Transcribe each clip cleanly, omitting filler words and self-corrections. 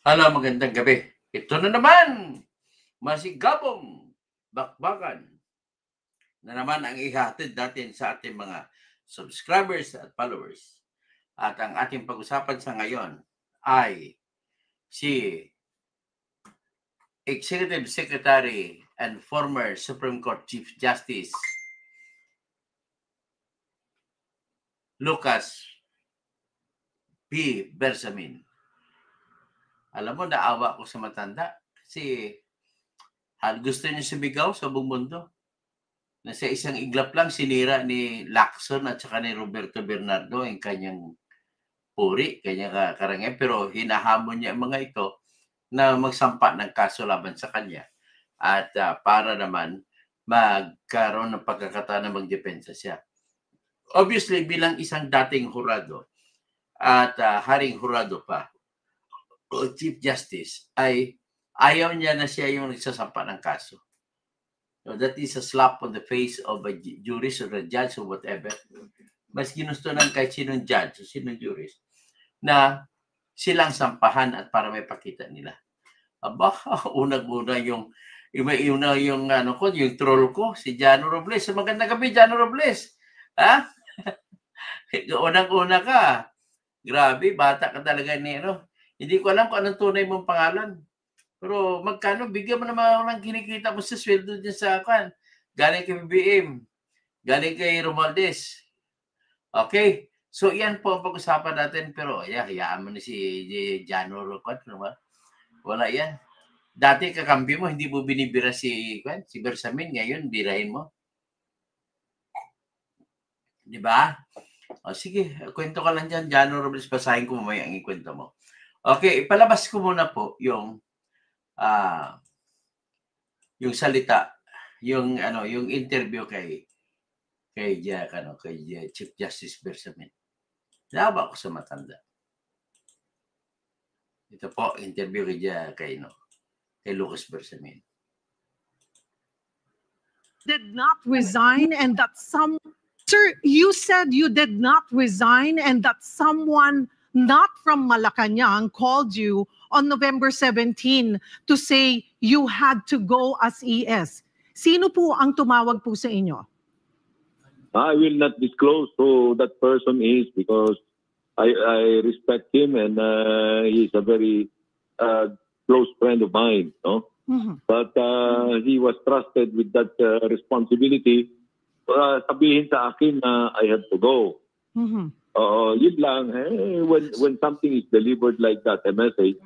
Hello, magandang gabi. Ito na naman, masigabong bakbakan na naman ang ihatid natin sa ating mga subscribers at followers. At ang ating pag-usapan sa ngayon ay si Executive Secretary and former Supreme Court Chief Justice Lucas P. Bersamin. Alam mo, naawa ko sa matanda kasi gusto niya sumigaw sa buong mundo. Na sa isang iglap lang sinira ni Lacson at saka ni Roberto Bernardo ang kanyang puri, kanyang karangyaan. Pero hinahamon niya ang mga ito na magsampa ng kaso laban sa kanya. At para naman magkaroon ng pagkakataon na magdepensa siya. Obviously, bilang isang dating hurado at haring hurado pa, o Chief Justice, ay ayaw niya na siya yung nagsasampa ng kaso. So that is a slap on the face of a jurist or a judge or whatever. Mas ginusto ng kahit sinong judge o sinong jurist na silang sampahan at para may pakita nila. Aba, unang-una yung troll ko, si Jano Robles. Magandang gabi, Jano Robles. Ha? Unang-una ka. Grabe, bata ka talaga ni Hindi ko alam kung anong tunay mong pangalan. Pero magkano, bigyan mo naman ako ng kinikita mo sa sweldo dyan sa akin. Galing kay BBM. Galing kay Romualdez. Okay? So, yan po ang pag-usapan natin. Pero, hayaan mo na si Jano Roquat. Wala yan. Dati kakampi mo, hindi mo binibira si Bersamin. Ngayon, birahin mo. Di ba? O, sige, kwento ka lang dyan. Jano Robles, basahin ko mamaya ang ikwento mo. Okay, ipalabas ko muna po yung salita, yung interview kay Chief Justice Bersamin. Nawa ko sa matanda. Ito po, interview kay Lucas Bersamin. Did not resign and that Sir, you said you did not resign and that someone not from Malacanang called you on November 17 to say you had to go as ES. Sino po ang tumawag po sa inyo? I will not disclose who that person is because I respect him and he's a very close friend of mine. No? Mm-hmm. But he was trusted with that responsibility. Sabihin sa akin na I have to go. Mm-hmm. Yun lang, when something is delivered like that, a message,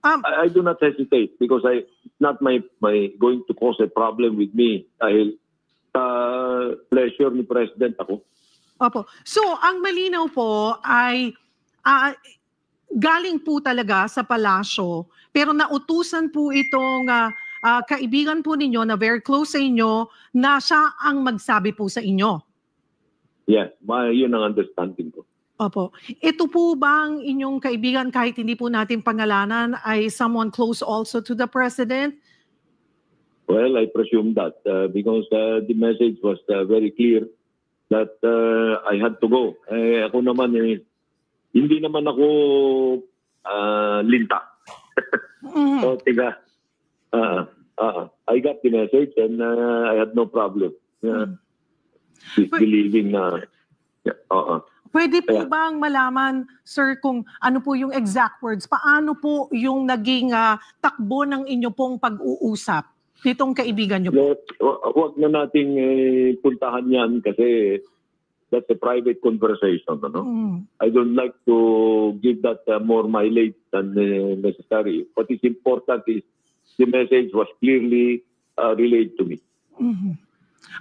I do not hesitate because it's not my going to cause a problem with me dahil pleasure ni President ako. Opo. So, ang malinaw po ay galing po talaga sa palasyo, pero nautusan po itong kaibigan po ninyo na very close sa inyo na siya ang magsabi po sa inyo. Yes, yun ang understanding ko. Opo. Ito po bang inyong kaibigan, kahit hindi po natin pangalanan, ay someone close also to the President? Well, I presume that because the message was very clear that I had to go. Ako naman, hindi naman ako linta. Mm-hmm. So, I got the message and I had no problem. Believing na Pwede po bang malaman, sir, kung ano po yung exact words? Paano po yung naging takbo ng inyo pong pag-uusap nitong kaibigan nyo po? Huwag na nating puntahan yan kasi that's a private conversation. Ano? I don't like to give that more mileage than necessary. What is important is the message was clearly relayed to me. Mm-hmm.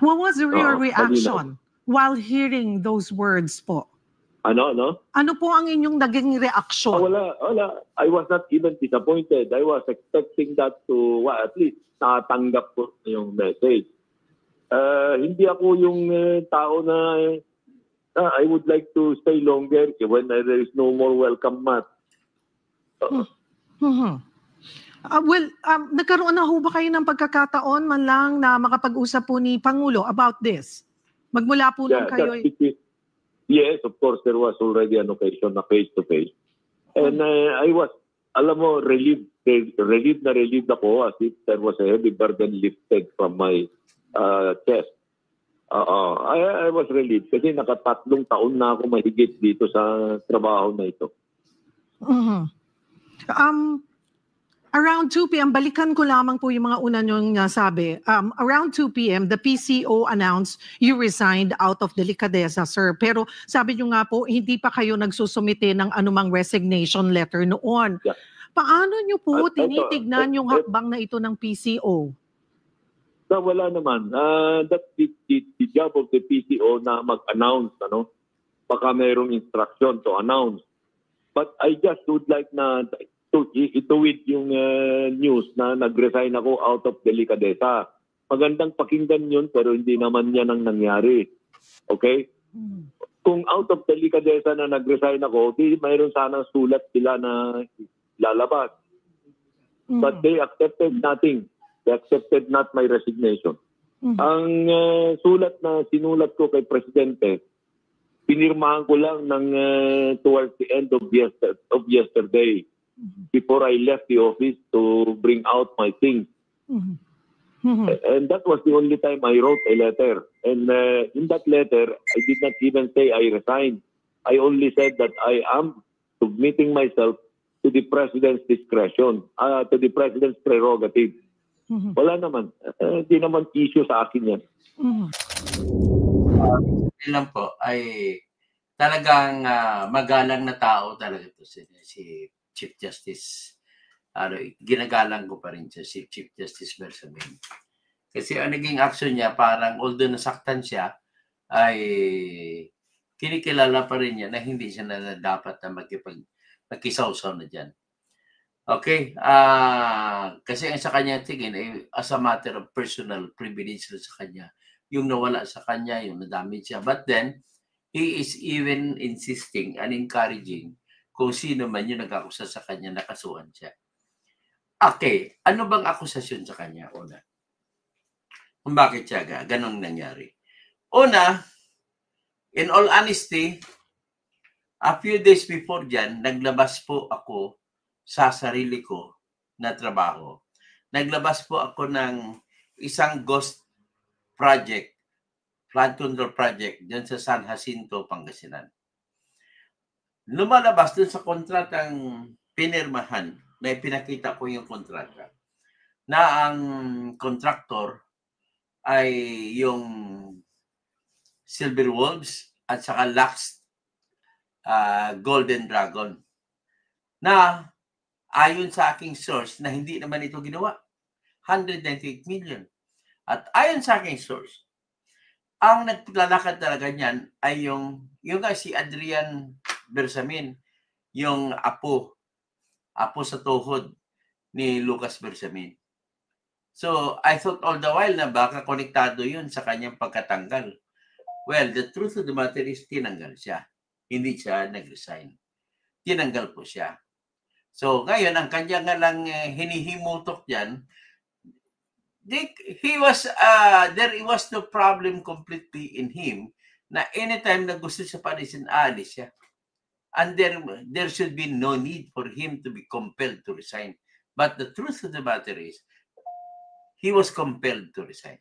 What was your reaction while hearing those words po? Ano? Ano po ang inyong naging reaksyon? Wala. I was not even disappointed. I was expecting that to, at least, nakatanggap ko yung message. Hindi ako yung tao na I would like to stay longer when there is no more welcome mat. Nagkaroon na ho ba kayo ng pagkakataon man lang na makapag-usap po ni Pangulo about this? Magmula po nung kayo... Yes, of course, there was already an occasion na face-to-face. And I was alam mo, relieved ako as if there was a heavy burden lifted from my chest. I was relieved kasi nakatatlong taon na ako mahigit dito sa trabaho na ito. Around 2 p.m., balikan ko lamang po yung mga una niyong nasabi. Around 2 p.m., the PCO announced you resigned out of delicadeza, sir. Pero sabi niyo nga po, hindi pa kayo nagsusumite ng anumang resignation letter noon. Yeah. Paano niyo po tinitignan yung hakbang na ito ng PCO? Wala naman. That's the job of the PCO na mag-announce. Baka mayroong instruction to announce. But I just would like na ituwid yung news na nag-resign ako out of delicadeza. Magandang pakinggan yun pero hindi naman yan ang nangyari. Okay? Kung out of delicadeza na nag-resign ako, di mayroon sana sulat sila na lalabas. But they accepted nothing. They accepted not my resignation. Ang sulat na sinulat ko kay Presidente, pinirmahan ko lang ng towards the end of yesterday. Before I left the office to bring out my things. And that was the only time I wrote a letter. And in that letter, I did not even say I resigned. I only said that I am submitting myself to the President's discretion, to the President's prerogative. Wala naman. Hindi naman issue sa akin yan. Lang po ay talagang magalang na tao talaga ito si Chief Justice. Ginagalang ko pa rin siya, si Chief Justice Bersamin. Kasi ang naging action niya, parang although nasaktan siya, ay kinikilala pa rin niya na hindi siya na dapat na magkisawsaw na dyan. Okay? Kasi sa kanya tingin, as a matter of personal privilege sa kanya, yung nawala sa kanya, yung nadamage siya. But then, he is even insisting and encouraging kung sino man yung nag-akusa sa kanya, nakasuhan siya. Okay, ano bang akusasyon sa kanya? Una, kung bakit siya ganong nangyari. Una, in all honesty, a few days before dyan, naglabas po ako sa sarili ko na trabaho. Naglabas po ako ng isang ghost project, flood control project, dyan sa San Jacinto, Pangasinan. Lumalabas dun sa kontratang pinirmahan na ipinakita ko yung kontrata na ang contractor ay yung Silver Wolves at saka Lux Golden Dragon na ayon sa aking source na hindi naman ito ginawa. 198 million. At ayon sa aking source, ang naglalakad talaga niyan ay yung si Adrian Bersamin, yung apo sa tuhod ni Lucas Bersamin. So, I thought all the while na baka konektado yun sa kanyang pagkatanggal. Well, the truth of the matter is tinanggal siya. Hindi siya nag-resign. Tinanggal po siya. So, ngayon, ang kanya nga lang hinihimutok dyan, there was no problem completely in him na anytime na gusto siya palisin, aalis siya. And there should be no need for him to be compelled to resign. But the truth of the matter is, he was compelled to resign.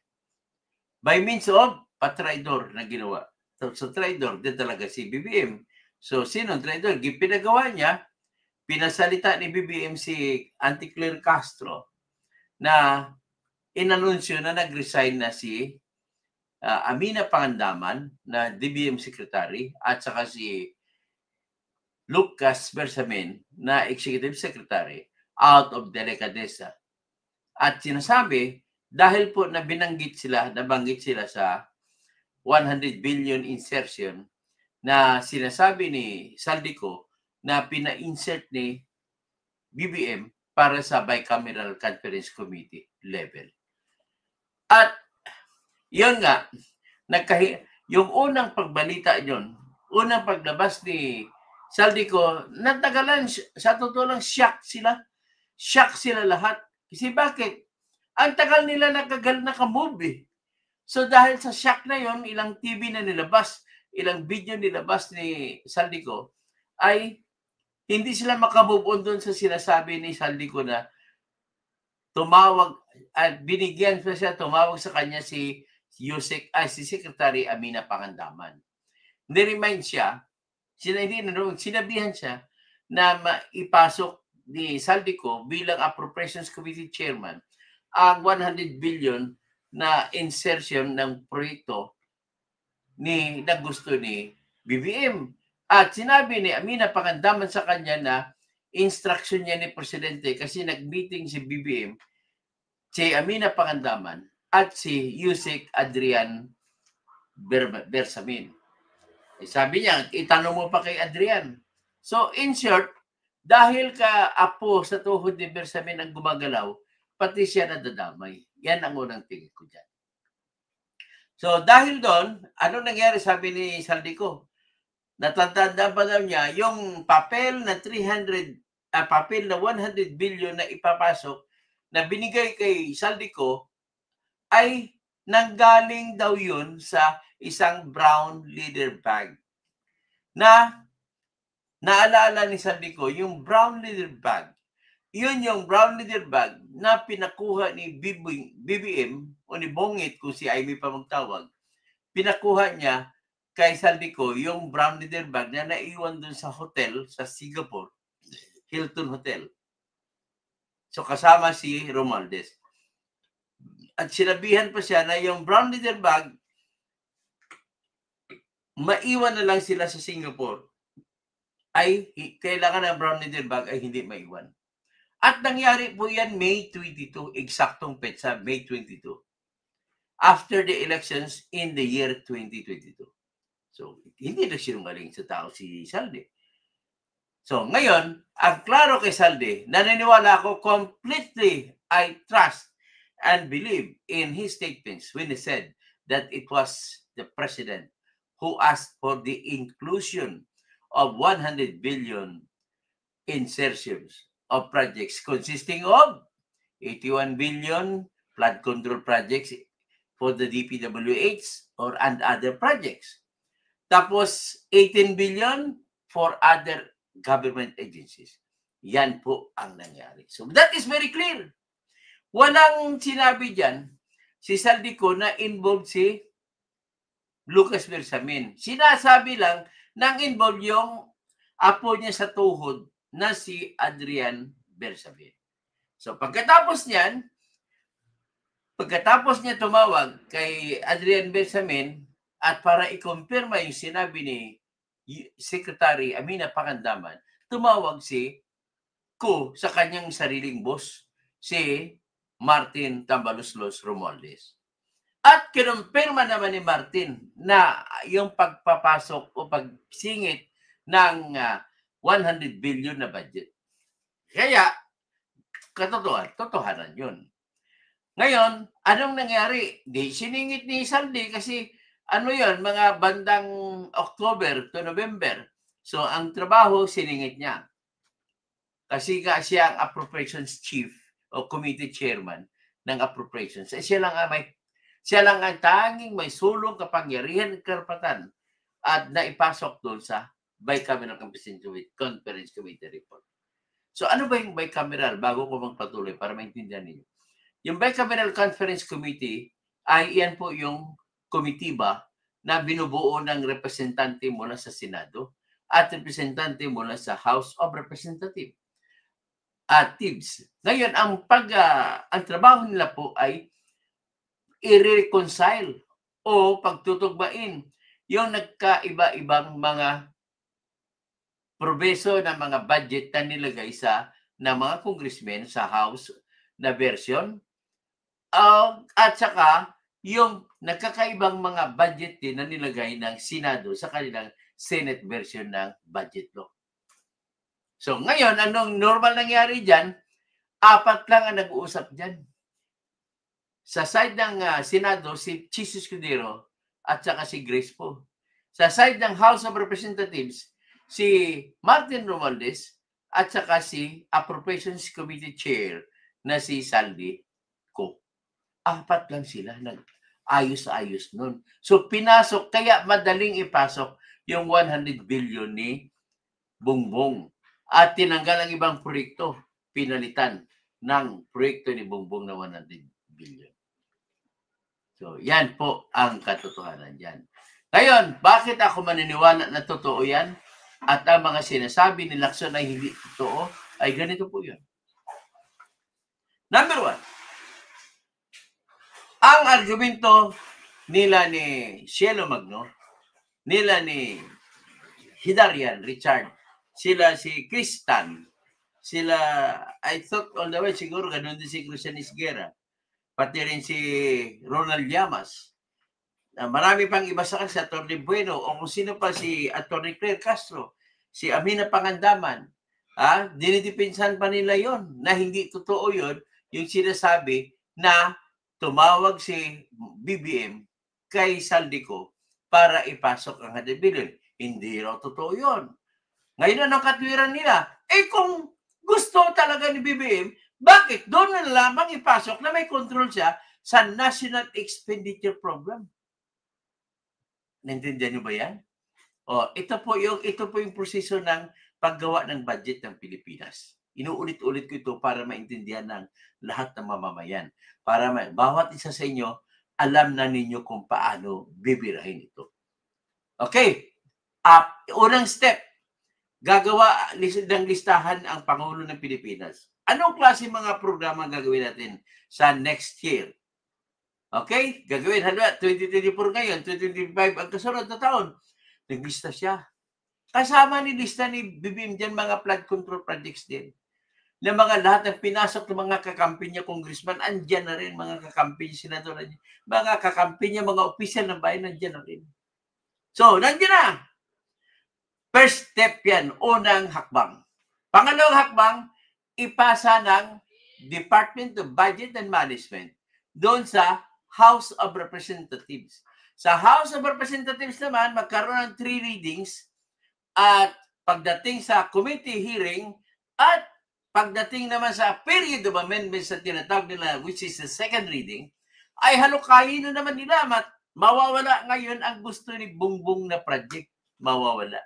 By means of patraidor na ginawa. So, traidor, din talaga si BBM. So, sino traidor? Pinagawa niya, pinasalita ni BBM si Anticlaire Castro na inanunsyo na nag-resign na si Amina Pangandaman na DBM Secretary at saka si Lucas Bersamin na Executive Secretary out of delicadeza. At sinasabi, dahil po nabanggit sila sa 100 billion insertion na sinasabi ni Saldico na pina-insert ni BBM para sa Bicameral Conference Committee level. At yun nga, yung unang pagbalita yun, unang paglabas ni Saldico, natagalan, sa totoo lang, shock sila. Shock sila lahat. Kasi bakit? Ang tagal nila nakamove eh. So dahil sa shock na yon, ilang TV na nilabas, ilang video nilabas ni Saldico, ay Hindi sila makamove on doon sa sinasabi ni Saldico na tumawag at binigyan pa siya, tumawag sa kanya si Secretary Amina Pangandaman. Ni-remind siya, sinabihan siya na maipasok ni Saldico bilang Appropriations Committee Chairman ang 100 billion na insertion ng proyekto na gusto ni BBM. At sinabi ni Amina Pangandaman sa kanya na instruction niya ni Presidente kasi nag-meeting si BBM, si Amina Pangandaman at si Yusek Adrian Bersamin. Sabi niya, itanong mo pa kay Adrian. So in short, dahil ka apo sa tuhod ni Bersamin ang gumagalaw, pati siya nadadamay. Yan ang unang tingin ko dyan. So dahil doon, ano nangyari sabi ni Saldico? Natatanda pa daw niya yung papel na 100 billion na ipapasok na binigay kay Saldico ay nanggaling daw yun sa isang brown leather bag. Na naalala ni Saldico, yung brown leather bag, yun yung brown leather bag na pinakuha ni BBM o ni Bongit kung si Amy pa magtawag, pinakuha niya kay Saldico yung brown leather bag na naiwan dun sa hotel sa Singapore, Hilton Hotel. So kasama si Romualdez. At sinabihan pa siya na yung brown leather bag, maiwan na lang sila sa Singapore. Ay kailangan ng brown leather bag ay hindi maiwan. At nangyari po yan May 22, eksaktong petsa, May 22. After the elections in the year 2022. So, hindi na sinungaling sa tao si Saldi. So, ngayon, ang klaro kay Saldi, naniniwala ako completely, I trust and believe in his statements when he said that it was the president who asked for the inclusion of 100 billion insertions of projects consisting of 81 billion flood control projects for the DPWH and other projects. Tapos 18 billion for other government agencies. Yan po ang nangyari. So that is very clear. Walang sinabi dyan si Saldico na involved si Lucas Bersamin. Sinasabi lang nang involved yung apo niya sa tuhod na si Adrian Bersamin. So pagkatapos niya tumawag kay Adrian Bersamin at para i-confirma yung sinabi ni Secretary Amina Pangandaman, tumawag si Ko sa kanyang sariling boss, si Martin Tambaloslos Romualdez. At kinumpirma naman ni Martin na yung pagpapasok o pagsingit ng 100 billion na budget. Kaya, totohanan yun. Ngayon, anong nangyari? Siningit ni Saldi kasi yun, mga bandang October to November. So, ang trabaho, siningit niya. Kasi nga siya ang appropriations chief o committee chairman ng appropriations. Siya lang ang tanging may sulong kapangyarihan at karapatan at naipasok doon sa bicameral conference committee report. So ano ba yung bicameral? Bago ko magpatuloy para maintindihan ninyo. Yung bicameral conference committee ay iyan po yung komitiba na binubuo ng representante mula sa Senado at representante mula sa House of Representatives. TIBS. Ngayon, ang trabaho nila po ay i-reconcile o pagtutugbain yung nagkaiba-ibang mga probeso ng mga budget na nilagay ng mga congressmen sa House na version at saka yung nagkakaibang mga budget din na nilagay ng Senado sa kanilang Senate version ng budget law. So ngayon, anong normal nangyari dyan? 4 lang ang nag-uusap dyan. Sa side ng Senado, si Chis Escudero at saka si Grace Poe. Sa side ng House of Representatives, si Martin Romualdez at saka si Appropriations Committee Chair na si Saldi Co. 4 lang sila. Ayos-ayos nun. So pinasok, kaya madaling ipasok yung 100 billion ni Bongbong. at tinanggal ang ibang proyekto, pinalitan ng proyekto ni Bongbong na 100 billion. So, yan po ang katotohanan dyan. Ngayon, bakit ako maniniwala na totoo yan? At ang mga sinasabi ni Lacson ay hindi totoo, ay ganito po yun. Number 1, ang argumento nila ni Cielo Magno, nila ni Hidarian Richard, sila si Kristan, sila, I thought all the way, siguro ganun din si Christian Isguera, pati rin si Ronald Llamas, marami pang iba sa kanila, si Atty. Bueno, o kung sino pa, si Atty. Claire Castro, si Amina Pangandaman, dinidipinsan pa nila yon na hindi totoo yon, yung sinasabi na tumawag si BBM kay Saldico para ipasok ang 100 billion. Hindi raw totoo yon. Ngayon ang katwiran nila, kung gusto talaga ni BBM, bakit doon na lamang ipasok na may control siya sa National Expenditure Program? Naintindihan niyo ba yan? Ito po yung proseso ng paggawa ng budget ng Pilipinas. Inuulit-ulit ko ito para maintindihan ng lahat ng mamamayan. Para bawat isa sa inyo, alam na ninyo kung paano bibirahin ito. Okay. Unang step, gagawa ng listahan ang Pangulo ng Pilipinas. Anong klase mga programa gagawin natin sa next year? Okay? Gagawin, 2024 ngayon, 2025 ang kasunod na taon. Naglista siya. Kasama ni lista ni BBM dyan mga flood control projects din. Na mga lahat ng pinasok ng mga kakampi niya, congressman, andyan na rin, mga kakampi niya, senador, mga kakampi niya, mga opisyal ng bayan, andyan na rin. So, nandiyan na. First step yan, unang hakbang. Pangalawang hakbang, ipasa ng Department of Budget and Management doon sa House of Representatives. Sa House of Representatives naman, magkaroon ng 3 readings at pagdating sa committee hearing at pagdating naman sa period of amendments na tinatawag nila, which is the second reading, ay halukayin na naman nila. Mawawala ngayon ang gusto ni Bongbong na project. Mawawala.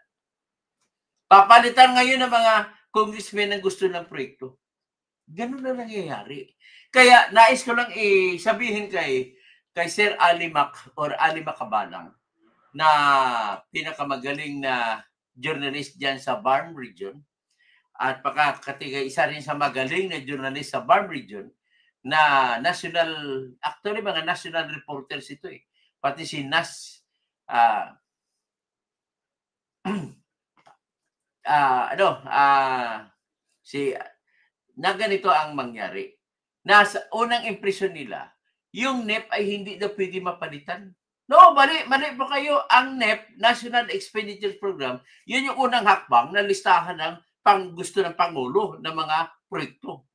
Papalitan ngayon ng mga congressmen ang gusto ng proyekto. Ganun na nangyayari. Kaya nais ko lang sabihin kay Sir Ali Macabalang na pinakamagaling na journalist dyan sa Barm Region at isa rin sa magaling na journalist sa Barm Region na actually mga national reporters ito pati si Nas na ganito ang mangyari. Nasa unang impresyon nila, yung NEP ay hindi na pwede mapalitan. No, mali po kayo. Ang NEP, National Expenditure Program, yun yung unang hakbang na listahan ng gusto ng Pangulo ng mga proyekto.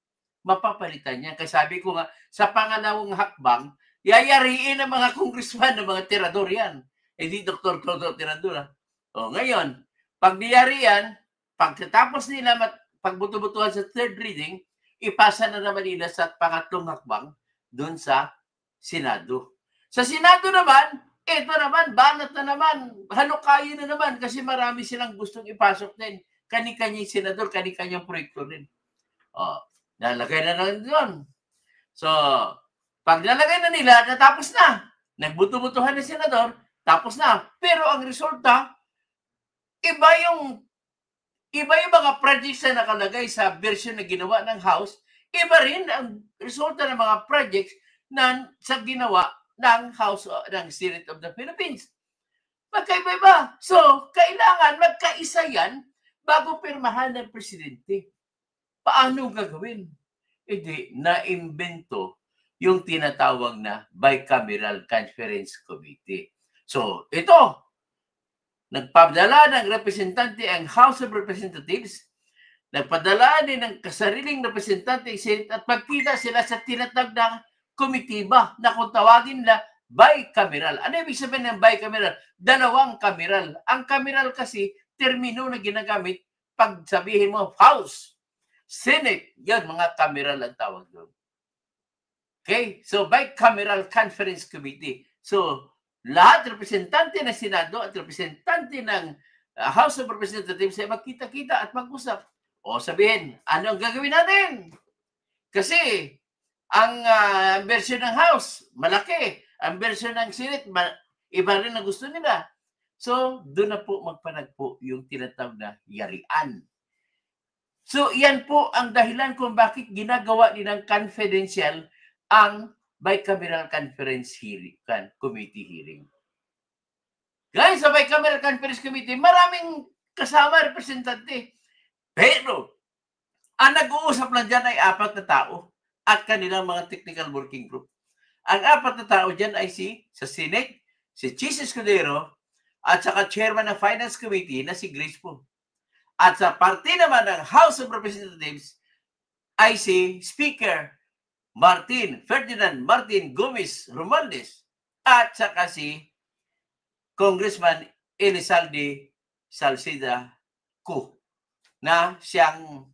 Mapapalitan niya. Kasi sabi ko nga, sa pangalawang hakbang, yayariin ng mga congressman, ng mga tirador yan. Hindi Dr. Clodo Tirador. Ngayon, pag niyari yan, pagkatapos nila pagbuto-butuhan sa third reading, ipasa na naman nila sa pangatlong hakbang doon sa Senado. Sa Senado naman, ito naman, banat na naman, halukayin na naman kasi marami silang gustong ipasok din. Kani-kanyang senador, kani-kanyang proyekto din. Nalagay na naman doon. So, pag nalagay na nila, natapos na. Nagbuto-butuhan ng senador, tapos na. Pero ang resulta, iba yung mga projects na nakalagay sa version na ginawa ng House, iba rin ang resulta ng mga projects sa ginawa ng House ng Senate of the Philippines. Magkaiba-iba. So, kailangan magkaisa yan bago pirmahan ng presidente. Paano gagawin? Hindi, na-imbento yung tinatawag na Bicameral Conference Committee. So, ito, nagpadala ng representante ang House of Representatives, nagpadala din ng kasariling representante ang Senate at magkita sila sa tinatawag na komitiba na kung tawagin nila bicameral. Ano ibig sabihin ng bicameral? Dalawang kameral. Ang kameral kasi, termino na ginagamit pag sabihin mo House, Senate, yan mga kameral ang tawag doon. Okay? So, Bicameral Conference Committee. So, lahat representante ng Senado at representante ng House of Representatives ay magkita-kita at mag-usap. O sabihin, ano ang gagawin natin? Kasi ang version ng House, malaki. Ang version ng Senate, iba rin na gusto nila. So, doon na po magpanagpo yung tinatawag na yarian. So, yan po ang dahilan kung bakit ginagawa nilang confidential ang bicameral conference hearing, committee hearing. Guys, sa bicameral conference committee, maraming kasama representante. Pero, ang nag-uusap lang dyan ay 4 na tao at kanilang mga technical working group. Ang 4 na tao dyan ay sa Senate, si Chis Escudero, at saka chairman ng Finance Committee na si Grace po. At sa parte naman ng House of Representatives ay si Speaker Ferdinand Martin Gomez Romualdez at saka si Congressman Elizalde Salceda Co na siyang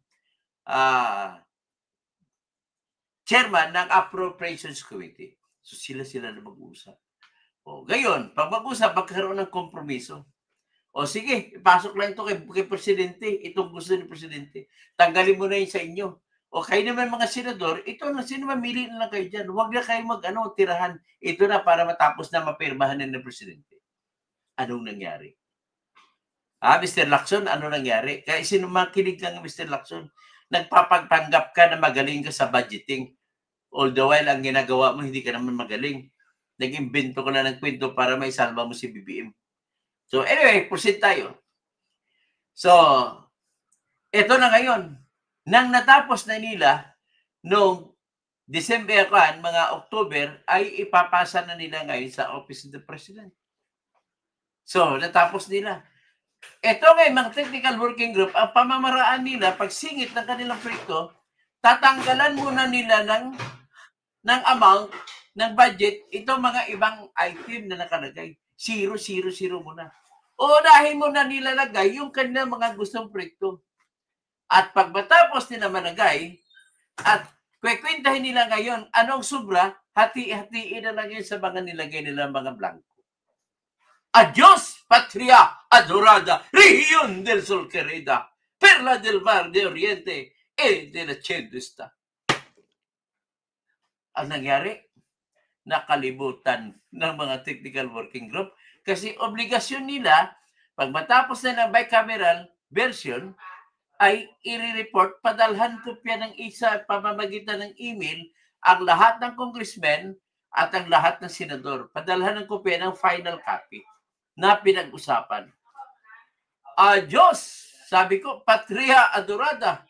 chairman ng Appropriations Committee. So sila na mag-uusap. O ngayon, pag mag-usap, magkaroon ng kompromiso. O sige, ipasok lang ito kay Presidente. Itong gusto ni Presidente. Tanggalin mo na yun sa inyo. O kayo naman mga senador, ito na, sino mamili na lang kayo dyan. Huwag na kayo tirahan. Ito na para matapos na mapirmahan ng Presidente. Anong nangyari? Mr. Lacson, ano nangyari? Kaya sino makinig lang Mr. Lacson, nagpapagpanggap ka na magaling ka sa budgeting. All the while, ang ginagawa mo, hindi ka naman magaling. Nag-imbento ka na ng kwento para may salva mo si BBM. So anyway, proceed tayo. So, ito na ngayon. Nang natapos na nila, noong December mga October, ay ipapasa na nila ngayon sa Office of the President. So, natapos nila. Ito ngayon, mga technical working group, ang pamamaraan nila, pag singit ng kanilang proyekto, tatanggalan muna nila ng amount, ng budget, ito mga ibang item na nakalagay. 0, 0, 0 muna. O dahil mo na nilalagay yung kanilang mga gustong proyekto. At pag matapos nila managay, at kwekwentahin nila ngayon, anong sobra, hati-hatiin na lang yun sa mga nilagay nila mga blanco. Adios, patria adorada, región del sol querida, perla del mar de oriente, e de la chendesta. Ang nangyari, nakalibutan ng mga technical working group kasi obligasyon nila, pag matapos na ng bicameral version, ay i-report, padalhan kopya ng isa pamamagitan ng email ang lahat ng congressmen at ang lahat ng senador. Padalhan ng kopya ng final copy na pinag-usapan. Diyos, sabi ko, patria adorada.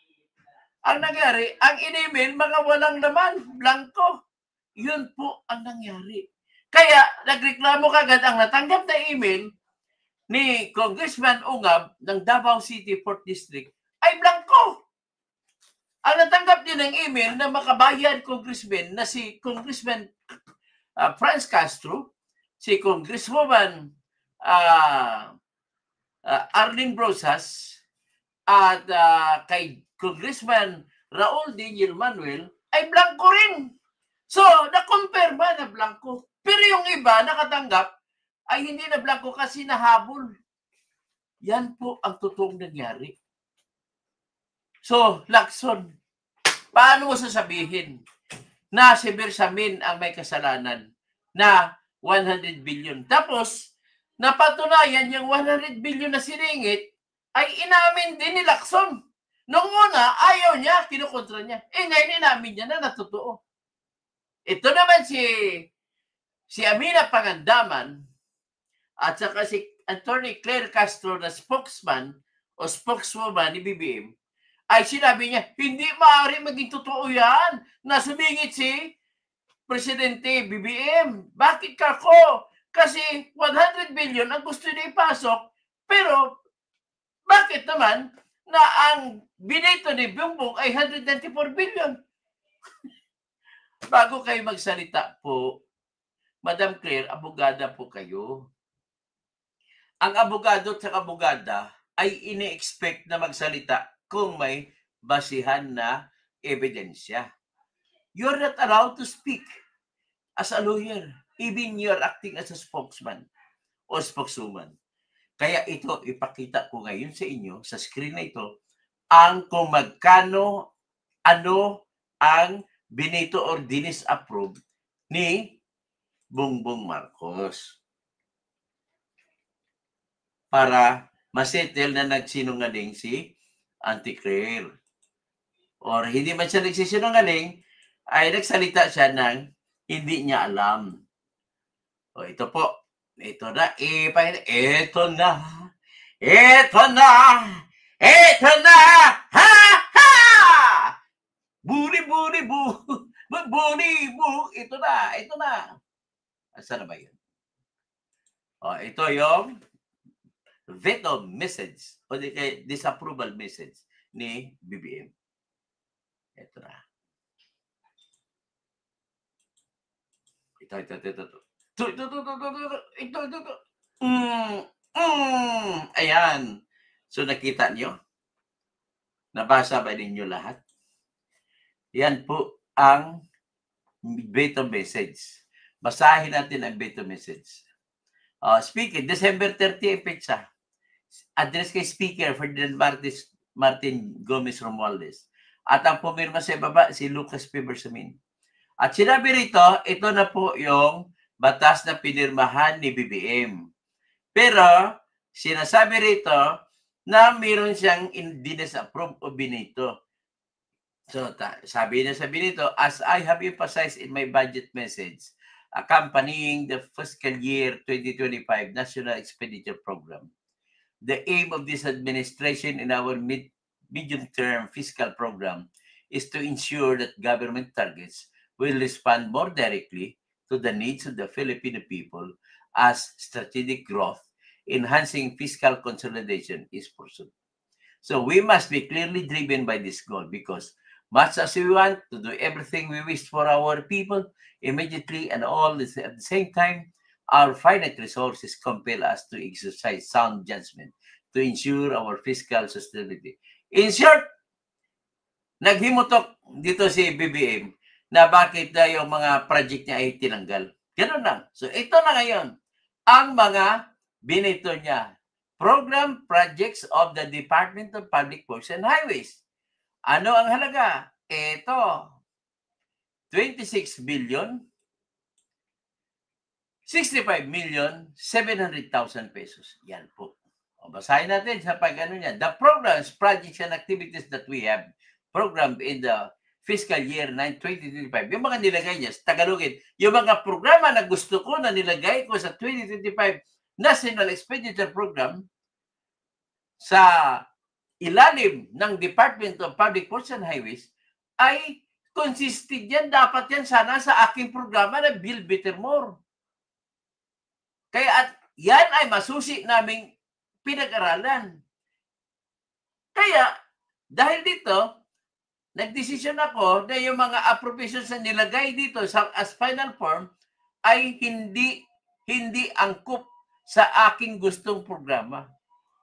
Ang nangyari, ang in-email, mga walang laman, blanco. Yun po ang nangyari. Kaya, nagreklamo kagad ang natanggap na email ni Congressman Ungab ng Davao City 4th District ay blanco. Ang natanggap din ng email na makabayan congressman na si Congressman Franz Castro, si Congresswoman Arlene Brosas, at kay Congressman Raul Daniel Manuel ay blanco rin. So, na-confirma na blanco. Pero yung iba nakatanggap ay hindi na blanco kasi nahabol. Yan po ang totoong nangyari. So, Lacson, paano mo sasabihin na si Bersamin ang may kasalanan na 100 billion? Tapos, napatunayan yung 100 billion na siningit ay inamin din ni Lacson. Noong una, ayaw niya, kinukontra niya. Ngayon inamin niya na totoo. Ito naman si Amina Pangandaman at saka si Attorney Claire Castro na spokesman o spokeswoman ni BBM ay sinabi niya, hindi maaari maging totoo yan na sumingit si Presidente BBM. Bakit kako? Kasi 100 billion ang gusto niya ipasok, pero bakit naman na ang binito ni Bongbong ay 194 billion? Bago kayo magsalita po, Madam Claire, abogada po kayo. Ang abogado at abogada ay ini-expect na magsalita kung may basihan na ebidensya. You're not allowed to speak as a lawyer, even you're acting as a spokesman o spokeswoman. Kaya ito, ipakita ko ngayon sa inyo, sa screen na ito, ang kung magkano, ano ang Benito Ordinis approved ni Bongbong Marcos para masettle na nagsinungaling si Auntie Claire. Or hindi man siya nagsisinungaling, ay nagsalita siya ng hindi niya alam. O ito po, ito na, ito na, ha, ha! Buri, ito na. Saan na ba yun? O, ito yung veto message o disapproval message ni BBM. Ito na. Ito. Ayan. So nakita nyo? Nabasa ba ninyo lahat? Yan po ang veto message. Basahin natin ang veto message. Speaker, December 30, Pizza. Address kay Speaker Ferdinand Martin Gomez Romualdez. At ang pumirma sa baba, si Lucas P. Bersamin. At sinabi rito, ito na po yung batas na pinirmahan ni BBM. Pero, sinasabi rito na mayroon siyang dinisapprove o Benito. So, sabi niya sa Benito, as I have emphasized in my budget message, accompanying the fiscal year 2025 National Expenditure Program, the aim of this administration in our medium-term fiscal program is to ensure that government targets will respond more directly to the needs of the Filipino people as strategic growth, enhancing fiscal consolidation is pursued. So we must be clearly driven by this goal because much as we want to do everything we wish for our people immediately and all at the same time, our finite resources compel us to exercise sound judgment to ensure our fiscal sustainability. In short, naghimutok dito si BBM na bakit na yung mga project niya ay tinanggal. Ganun lang. So ito na ngayon, ang mga binito niya. Program projects of the Department of Public Works and Highways. Ano ang halaga? Ito, 26 billion, 65,700,000 pesos. Yan po. O, basahin natin sa pag-ano niya. The programs, projects, and activities that we have programmed in the fiscal year 2025. Yung mga nilagay niya, Tagalogin, yung mga programa na gusto ko na nilagay ko sa 2025 National Expenditure Program sa ilalim ng Department of Public Works and Highways ay consistent yan. Dapat yan sana sa aking programa na Build Better More. Kaya at yan ay masusi naming pinag-aralan. Kaya dahil dito, nagdesisyon ako na yung mga appropriations na nilagay dito as final form ay hindi angkop sa aking gustong programa.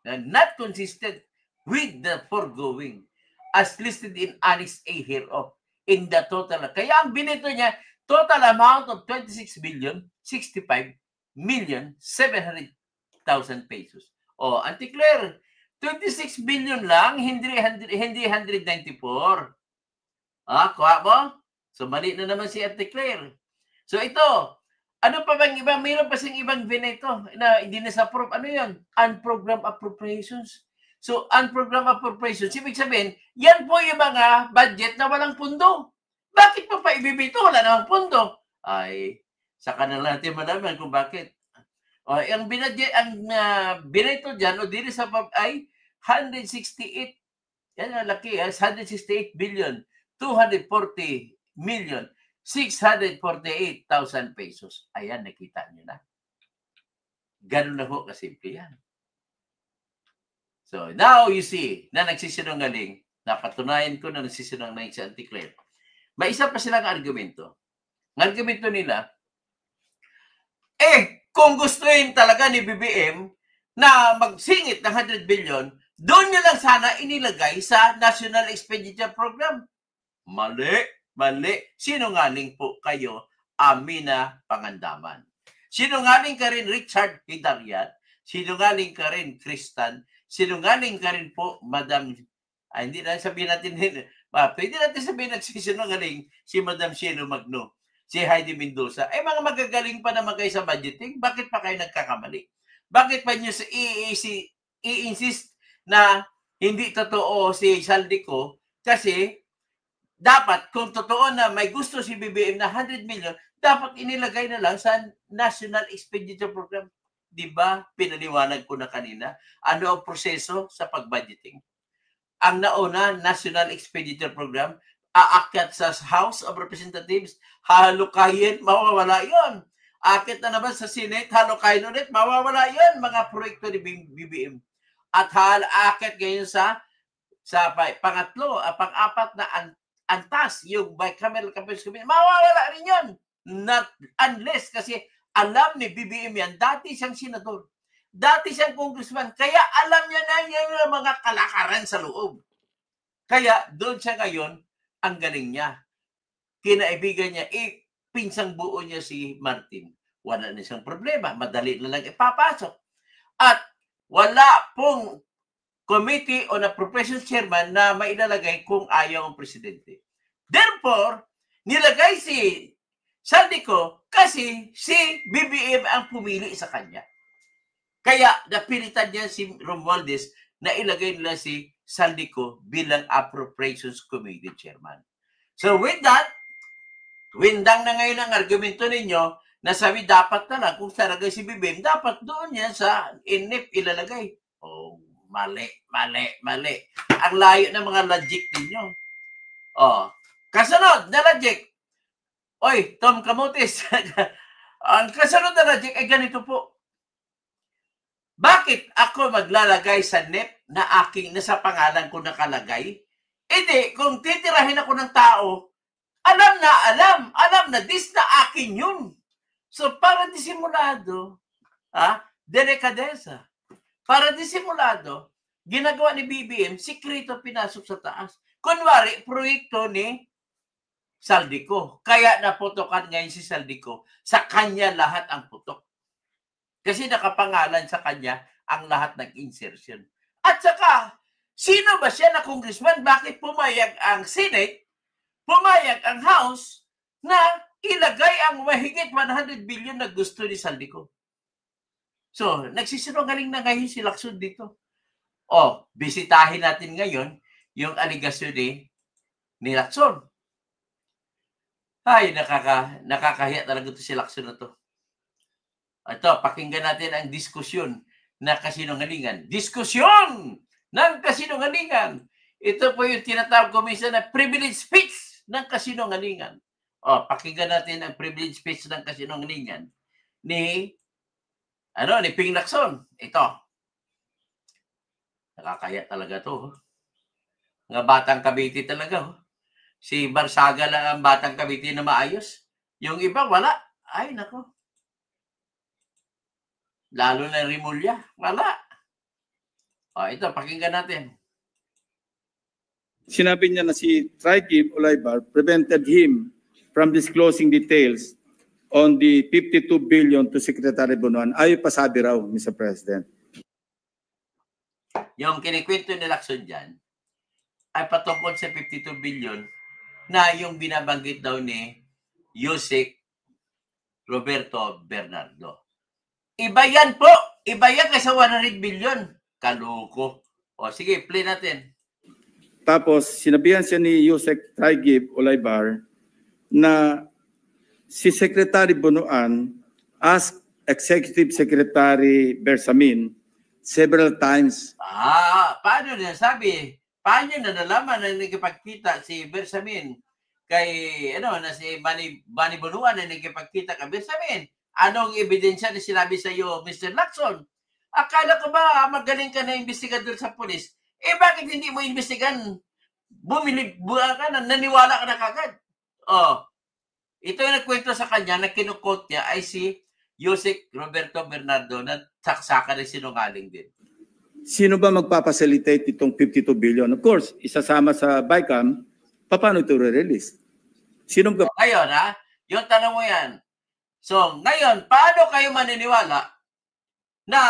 Not consistent with the foregoing as listed in Annex A hereof in the total. Kaya ang binito niya, total amount of 26,700,000 pesos. O, Auntie Claire, 26 billion lang, hindi 194. Kuha mo? So, mali na naman si Auntie Claire. So, ito, ano pa bang iba? Mayroon pa siyang ibang binito na hindi na-approve. Ano yun? Unprogrammed appropriations. So, unprogrammed appropriations, ibig sabihin, yan po yung mga budget na walang pundo. Bakit pa ibibito? Wala namang pundo. Ay, saka na natin malaman kung bakit. O, ang binito dyan, o dili sa ay 168, yan ang laki, 168 billion, 240,648,000 pesos. Ayan, nakita nyo na. Ganun na ho kasimple yan. So, now you see na nagsisinungaling, napatunayan ko na nagsisinungaling si Auntie Claire. May isa pa silang argumento. Ang argumento nila, kung gustuin talaga ni BBM na magsingit ng 100 billion, doon nyo lang sana inilagay sa National Expenditure Program. Mali. Sinungaling po kayo, Amina Pangandaman. Sinungaling ka rin, Richard Hidariat. Sinungaling ka rin, Kristan. Sinungaling ka rin po, Madam Hindi na sabihin natin, pwede natin sabihin nagsisinungaling si Madam Shelo Magno, si Heidi Mendoza. Mga magagaling pa naman kayo sa budgeting, bakit pa kayo nagkakamali? Bakit pa nyo i-insist na hindi totoo si Saldico? Kasi dapat, kung totoo na may gusto si BBM na 100 million, dapat inilagay na lang sa National Expenditure Program. Diba? Pinaliwanag ko na kanina. Ano ang proseso sa pag-budgeting? Ang nauna, National Expenditure Program, aakyat sa House of Representatives, halukayin, mawawala yon. Akit na naman sa Senate, halukayin ulit, mawawala yon, mga proyekto ni BBM. At akit ngayon sa pangatlo, pang-apat na antas, yung bicameral campaign committee, mawawala rin yun. Not unless, kasi alam ni BBM yan, dati siyang senador. Dati siyang congressman, kaya alam niya na yung mga kalakaran sa loob. Kaya doon siya ngayon, ang galing niya. Kinaibigan niya, pinsang buo niya si Martin. Wala na siyang problema, madali na lang ipapasok. At wala pong committee on appropriations chairman na mailalagay kung ayaw ang presidente. Therefore, nilagay si Saldico kasi si BBM ang pumili sa kanya. Kaya napilitan niya si Romualdez na ilagay nila si Saldico bilang Appropriations Committee Chairman. So with that, windang na ngayon ang argumento ninyo na sabi dapat na lang kung talaga si BBM, dapat doon yan sa INEP ilalagay. Oh, mali. Ang layo ng mga logic ninyo. Kasunod na logic. Oy, Tom Camotes. Ang kasunod na logic ay ganito po. Bakit ako maglalagay sa NEP na sa pangalan ko nakalagay? Hindi, kung titirahin ako ng tao, alam na this na akin yun. So, para disimulado, delikadesa. Para disimulado, ginagawa ni BBM, sikrito pinasok sa taas. Kunwari, proyekto ni Saldico. Kaya naputokan ngayon si Saldico. Sa kanya lahat ang putok. Kasi nakapangalan sa kanya ang lahat ng insertion. At saka, sino ba siya na congressman? Bakit pumayag ang Senate, pumayag ang House, na ilagay ang mahigit 100 billion na gusto ni Saldico? So, nagsisinungaling na ngayon si Lacson dito. Bisitahin natin ngayon yung aligasyon ni Lacson. Ay, nakakahiya talaga ito si Lacson na to. Ito, pakinggan natin ang diskusyon na kasinungalingan. Diskusyon ng kasinungalingan. Ito po yung tinatawag ko minsan na privilege speech ng kasinungalingan. Pakinggan natin ang privilege speech ng kasinungalingan ni Ping Lacson. Ito. Nakakaya talaga to. Mga batang Cavite talaga. Si Barsaga lang ang batang Cavite na maayos. Yung iba, wala. Ay, nako. Lalo na Rimulya. Wala. Ito, pakinggan natin. Sinabi niya na si Trigib Olaybar prevented him from disclosing details on the 52 billion to Secretary Bonoan. Ayaw pa sabi raw, Mr. President. Yung kinikwento ni Lacson dyan ay patungkol sa 52 billion na yung binabanggit daw ni Yusek Roberto Bernardo. Iba yan po. Iba yan kaysa 100 billion. Kaloko. Sige, play natin. Tapos, sinabihan siya ni Yusek Trigib Olaybar na si Secretary Bonoan asked Executive Secretary Bersamin several times. Paano niya sabi? Paano na nalaman na nagkipagkita si Bersamin kay na si Bani Bonoan na nagkipagkita kay Bersamin? Anong ebidensya na sinabi sa iyo, Mr. Lacson? Akala ko ba magaling ka na investigador sa polis? Bakit hindi mo investigan? Bumili-buha ka na, naniwala ka na kagad. Ito yung nagkwento sa kanya na kinukot niya ay si Yusek Roberto Bernardo na saksakan na sinungaling din. Sino ba magpapacilitate itong 52 billion? Of course, isasama sa BICAM, paano ito re-release? Sino ba? Ngayon, yung tanong mo yan. So, ngayon, paano kayo maniniwala na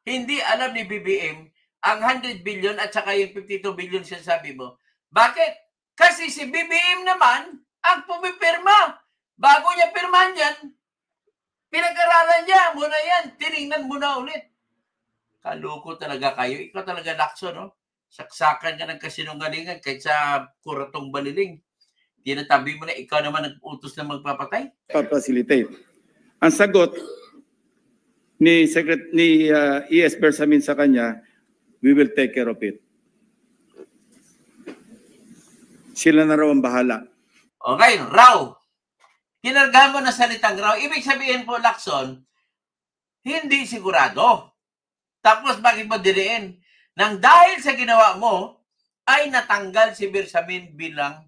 hindi alam ni BBM ang 100 billion at saka yung 52 billion sinasabi mo. Bakit? Kasi si BBM naman ang pumipirma. Bago niya pirmahan yan, pinag-aralan niya muna yan. Tinignan muna ulit. Kaloko talaga kayo. Ikaw talaga, Lacson, no? Saksakan ka ng kasinungalingan kahit sa kuratong baliling. Tinatabi mo na ikaw naman nag-utos na magpapatay? Pa-facilitate. Ang sagot ni ES Bersamin sa kanya, we will take care of it. Sila na raw ang bahala. Okay, raw. Kinargahan mo na salitang raw. Ibig sabihin po, Lacson, hindi sigurado. Tapos bakit mo diliin? Nang dahil sa ginawa mo, ay natanggal si Bersamin bilang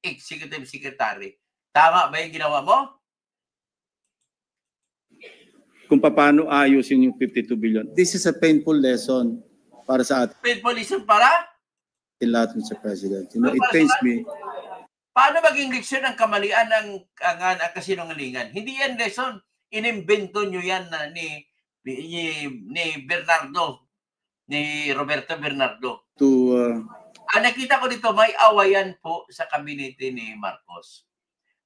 executive secretary. Tama ba yung ginawa mo? Kung paano ayusin yung 52 billion. This is a painful lesson para sa atin. Painful lesson para? Lahat, Mr. President. You know, it pains me. Paano maging leksyon ang kamalian ng kasinungalingan? Hindi yan lesson. Inimbento nyo yan na ni Bernardo, ni Roberto Bernardo. Nakita ko dito, may awayan po sa kabinete ni Marcos.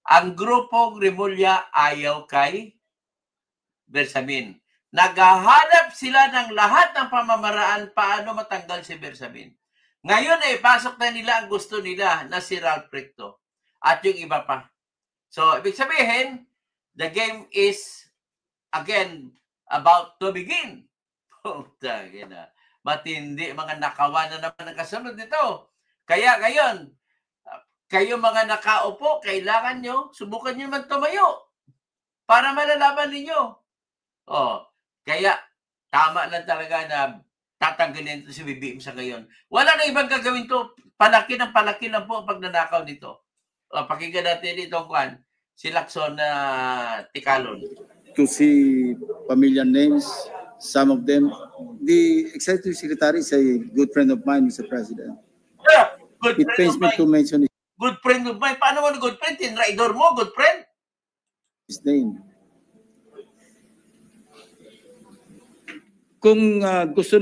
Ang grupong Remulla ayaw kay Bersamin. Naghahanap sila ng lahat ng pamamaraan paano matanggal si Bersamin. Ngayon pasok na nila ang gusto nila na si Ralph Recto at yung iba pa. So, ibig sabihin, the game is again about to begin. Matindi, mga nakawa na naman ang kasunod nito. Kaya ngayon, kayo mga nakaupo, kailangan nyo, subukan nyo man tumayo para malalaman ninyo. Kaya tama lang talaga na tatanggalin ito si BBM sa ngayon. Wala na ibang gagawin to. Palaki lang po ang pagnanakaw nito. Pakinggan natin itong si Lacson na Ticalon. To see familiar names, some of them. The Executive Secretary is a good friend of mine, Mr. President. Yeah, good It pains me to mention good friend of mine. Paano mo na good friend? Tinraidor mo, good friend? his name. Kung gusto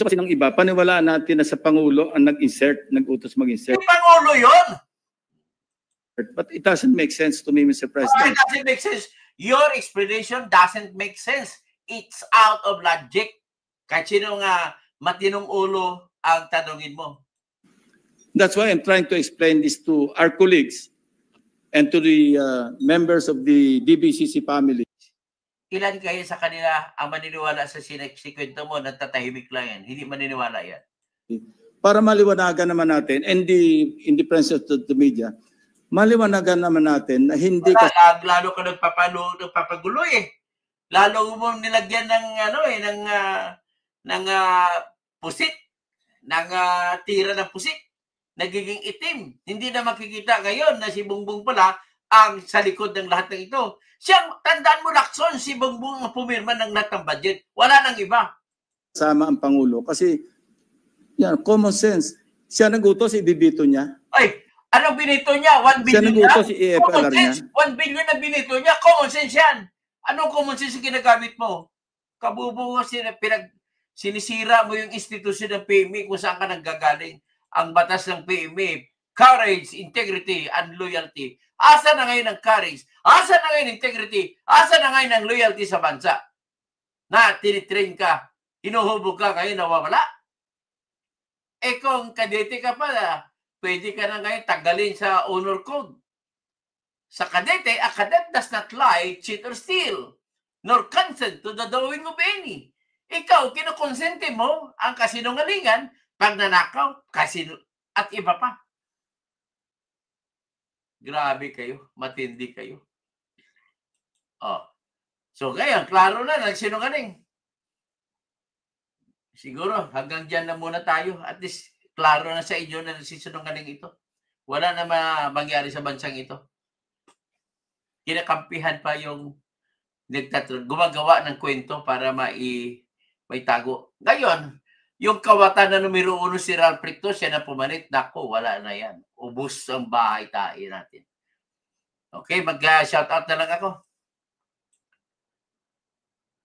kasi ng iba, paniwalaan natin na sa Pangulo ang nag-utos mag-insert. Yung Pangulo yun. But it doesn't make sense to me, Mr. President. It doesn't make sense. Your explanation doesn't make sense. It's out of logic. Kahit sino nga matinong ulo ang tanungin mo. That's why I'm trying to explain this to our colleagues and to the members of the DBCC family. Ilan kayo sa kanila ang maniniwala sa sikwento mo na tatahimik lang yan? Hindi maniniwala yan. Para maliwanagan naman natin, and in the presence of the media, maliwanagan naman natin na hindi lalo ka nagpapagulo eh. Lalo mo nilagyan ng pusit, ng tira ng pusit, nagiging itim. Hindi na makikita ngayon na si Bongbong pala ang sa likod ng lahat ng ito. Siyang, tandaan mo, Lacson, si Bongbong ang pumirma ng lahat ng budget. Wala nang iba. Sama ang Pangulo kasi yan, common sense. Siya nagutos, ibibito niya. Ay, anong binito niya? 1 billion siya nagutos, niya? i-FLR niya. 1 billion na binito niya. Common sense yan. Anong common sense yung ginagamit mo? Kabubuo, sinisira mo yung institusyon ng PMA kung saan ka nanggagaling. Ang batas ng PMA, courage, integrity, and loyalty. Asa na ngayon ang courage? Asa na ngayon integrity? Asa na ngayon ang loyalty sa bansa? Na tinitrain ka, hinuhubog ka, ngayon nawawala? Kung kadete ka pa, pwede ka na ngayon tanggalin sa honor code. Sa kadete, a cadet does not lie, cheat, or steal, nor consent to the doing of any. Ikaw, kinukonsente mo ang kasinungalingan, pagnanakaw, at iba pa. Grabe kayo, matindi kayo. So ngayon, klaro na, nagsinungaling. Siguro, hanggang dyan na muna tayo. At least, klaro na sa inyo na nagsisinungaling ito. Wala na mangyari sa bansang ito. Kinakampihan pa yung gumagawa ng kwento para may tago. Ngayon, yung kawatan na numero 1 si Ralph Recto, siya na pumalit. Nako, wala na yan. Ubus ang bahay tayo natin. Okay, mag-shoutout na lang ako.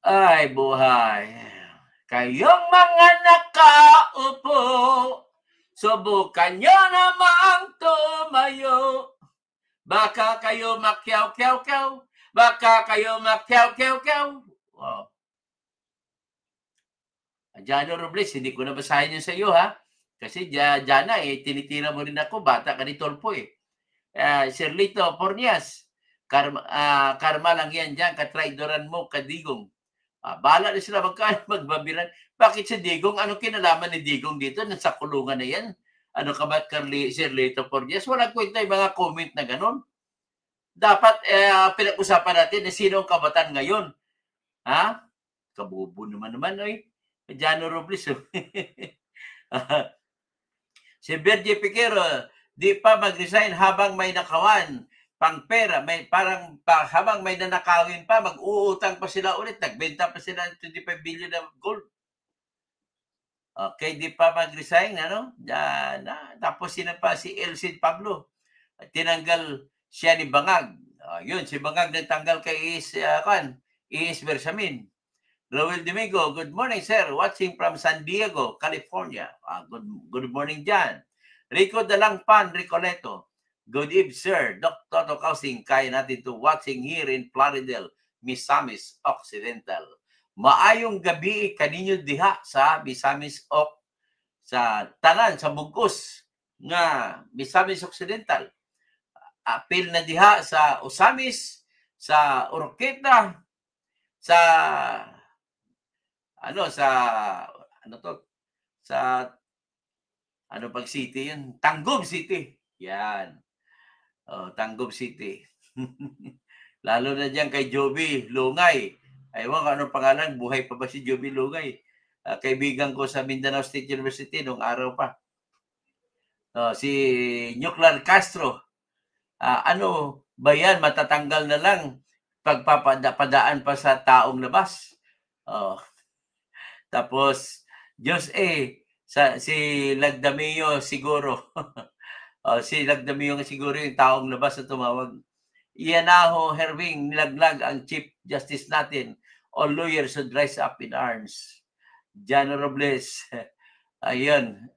Ay, buhay. Kayong mga nakaupo, subukan nyo namang tumayo. Baka kayo makyaw-kyaw-kyaw. Baka kayo makyaw-kyaw-kyaw. Wow. Jano Robles, hindi ko na basahin yun sa iyo, ha? Kasi Jana, tinitira mo rin ako. Bata ka ni Tolpo, eh. Sirlito Pornias, karma lang yan dyan. Katraidoran mo, kadigong. Bahala na sila magbabiran. Bakit si Digong? Anong kinalaman ni Digong dito? Nasa kulungan na yan. Ano ka ba, Sirlito Pornias? Walang kwenta yung mga comment na gano'n. Dapat pinag-usapan natin na sino ang kabataan ngayon. Ha? Kabubo naman, oy. Jano Robles. Si Bergie Piquero, di pa mag-resign habang may nakawan. Pang pera, habang may nanakawin pa, mag-uutang pa sila ulit. Nagbenta pa sila ng 25 billion of gold. Okay, di pa mag-resign, ano? Tapos sino pa? Si Elcid Pablo. Tinanggal siya ni Bangag. Yun, si Bangag nagtanggal kay Iis Bersamin. Roel Domingo, good morning, sir. Watching from San Diego, California. Good morning, Jan. Rico Dalangpan, Ricoleto. Good evening, sir. Dr. Toto Kausing, kaya natin to watching here in Plaridel, Misamis Occidental. Maayong gabi kaninyo diha sa Misamis sa tanan, sa bugkos nga Misamis Occidental. Apil na diha sa Osamis, sa Oroqueta, sa pag city yun? Tanggob City. Yan. Tanggob City. Lalo na dyan kay Joby Lungay. Aywan ko anong pangalan. Buhay pa ba si Joby Lungay? Kaibigan ko sa Mindanao State University nung araw pa. Si Nuclear Castro. Ano ba yan? Matatanggal na lang pagpapadaan pa sa taong labas. Tapos, si Lagdamio siguro. Si Lagdamio siguro yung taong labas na tumawag. Ianaho Herving, nilaglag ang Chief Justice natin. All lawyers should rise up in arms. Jano Robles. Ayun.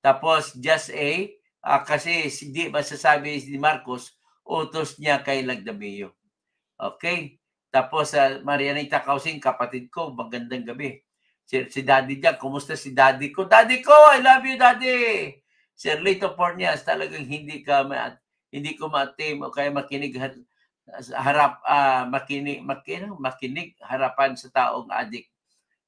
Tapos, kasi di masasabi ni Marcos, utos niya kay Lagdamio. Okay? Tapos, Marianita Kausing, kapatid ko, magandang gabi. Si Daddy dyan, kumusta si Daddy ko? Daddy ko, I love you, Daddy! Sirlito Pornias, talagang hindi ko ma-team o kaya makinig harapan sa taong adik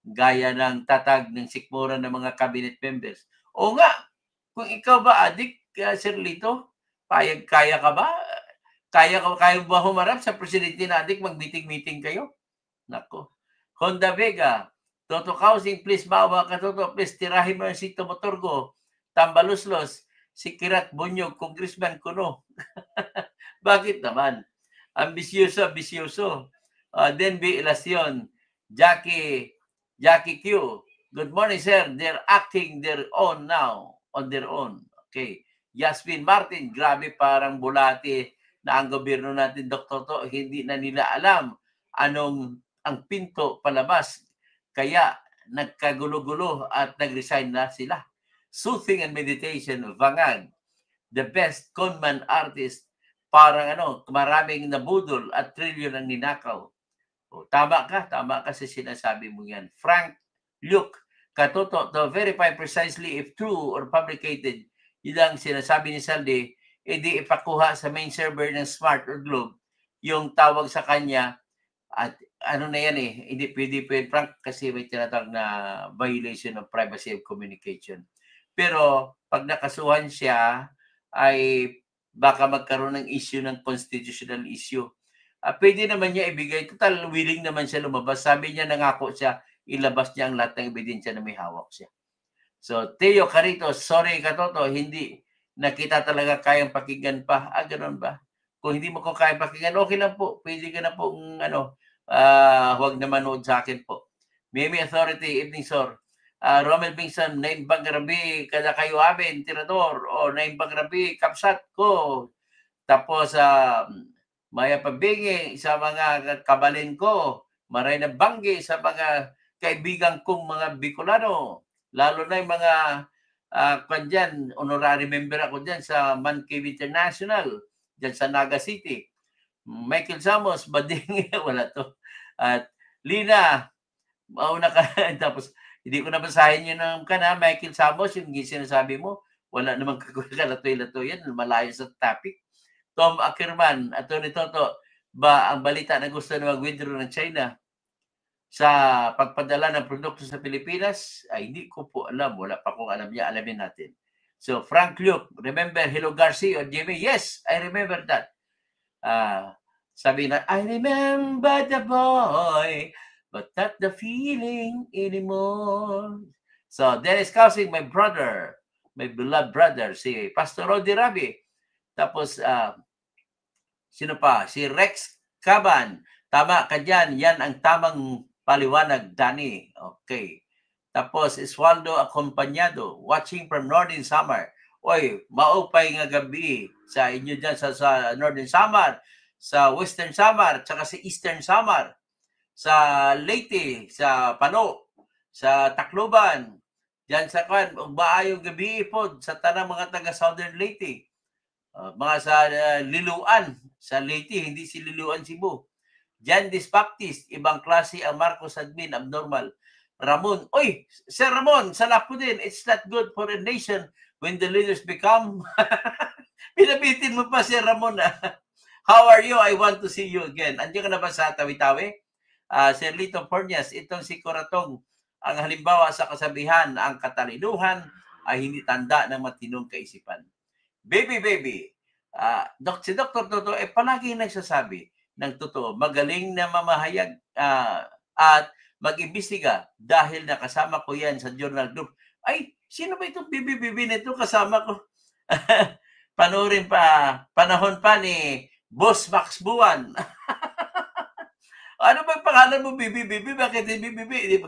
gaya ng tatag ng sikmura ng mga cabinet members. O nga, kung ikaw ba adik, Sirlito, kaya ka ba? Kaya ba humarap sa presidente na adik, mag-meeting-meeting kayo? Nako. Honda Vega, Toto Kausing, please bawa ka, Toto, please tirahin mo yung Sito Motorgo, Tambaluslos, si Kirat Bunyog, Congressman Kuno. Bakit naman? Ambisyoso. Denby Elacion, Jackie Q. Good morning, sir. They're acting their own now, on their own. Okay. Yasmin Martin, grabe parang bulati na ang gobyerno natin, Dr. To, hindi na nila alam anong ang pinto palabas. Kaya nagkagulo-gulo at nag-resign na sila. Soothing and meditation, Bangag, the best conman artist, parang maraming nabudol at trilyon ang ninakaw. Tama ka sa sinasabi mo yan. Frank Luke, Katoto, to verify precisely if true or fabricated, yun ang sinasabi ni Saldi, edi ipakuha sa main server ng Smart or Globe yung tawag sa kanya at ano na yan hindi pwede Frank kasi may tinatawag na violation of privacy of communication. Pero pag nakasuhan siya ay baka magkaroon ng issue ng constitutional issue. Pwede naman niya ibigay. Total, willing naman siya lumabas. Sabi niya, nangako siya, ilabas niya ang lahat ng ebidensya na may hawak siya. So, Teo Carito, sorry Katoto, hindi na kita talaga kayang pakinggan pa. Ganun ba? Kung hindi mo ko kayang pakinggan, okay lang po. Pwede ka na pong, huwag na manood sa akin po. Mimi Authority, evening, sir. Romel Bingson, naimbang grabe, kada kayo amin, tirador, o naimbang grabe, kapsat ko. Tapos, Maya Pabingi, sa mga kabalin ko, maray na banggi sa mga kaibigan kong mga Bicolano, lalo na yung mga dyan, honorary member ako dyan sa Man Cave International, dyan sa Naga City. Michael Samos, Bading, wala to. At Lina, mauna ka. Tapos, hindi ko nabasahin yun ng Michael Samos, yung sinasabi mo, wala namang kalatoy-lato yan, malayo sa topic. Tom Ackerman, Atty. Toto, ba ang balita na gusto na mag-withdraw ng China sa pagpadala ng produkto sa Pilipinas? Ay, hindi ko po alam. Wala pa kong alam niya. Alamin natin. So, Frank Luke, remember Hello Garcia or Jimmy? Yes, I remember that. Sabi na, I remember the boy, but not the feeling anymore. So, Dennis Causing, my brother, my beloved brother, si Pastor Rodi Rabi. Tapos, sino pa? Si Rex Caban. Tama ka dyan. Yan ang tamang paliwanag, Danny. Okay. Tapos, Eswaldo Acompañado, watching from Northern Samar. Oy, maupay nga gabi sa inyo dyan sa Northern Samar, sa Western Samar, tsaka sa Eastern Samar, sa Leyte, sa Pano, sa Tacloban, dyan sa maayong gabi po sa tanang mga taga Southern Leyte. Mga sa Liluan, sa Leyte, hindi si Liluan, Cebu. Jan Baptist, ibang klase ang Marcos admin, abnormal. Ramon, oy, Sir Ramon, salap ko din, it's not good for a nation when the leaders become... Pinabitin mo pa, Sir Ramon. How are you? I want to see you again. Andiyan ka na ba sa Tawi-Tawi? Sir Lito Pornias, itong si Coratong, ang halimbawa sa kasabihan, ang katalinuhan ay hindi tanda ng matinong kaisipan. Baby, si Dr. Toto ay palagi nagsasabi ng totoo, magaling na mamahayag at mag-imbestiga dahil nakasama ko yan sa journal group. Ay, sino ba itong bibi nito kasama ko? Panoorin pa, panahon pa ni Boss Max Buwan. Ano ba yung pangalan mo, Bibi? Bakit Bibi?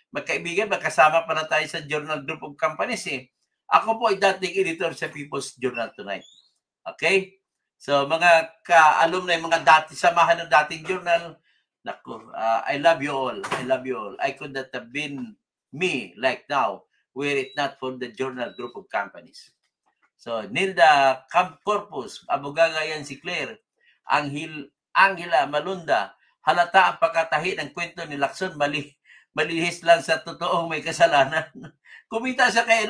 Magkaibigan, magkasama pa na tayo sa Journal Group of Companies eh. Ako po ay dating editor sa People's Journal Tonight. Okay? So, mga ka-alumni, mga samahan ng dating journal, naku, I love you all. I love you all. I could not have been me like now were it not for the Journal Group of Companies. So, Nilda Camp Corpus, Abugaga yan si Claire, Angela Malunda, halata ang pagkatahi ng kwento ni Lacson, malihis lang sa totoong may kasalanan. Kumita siya kay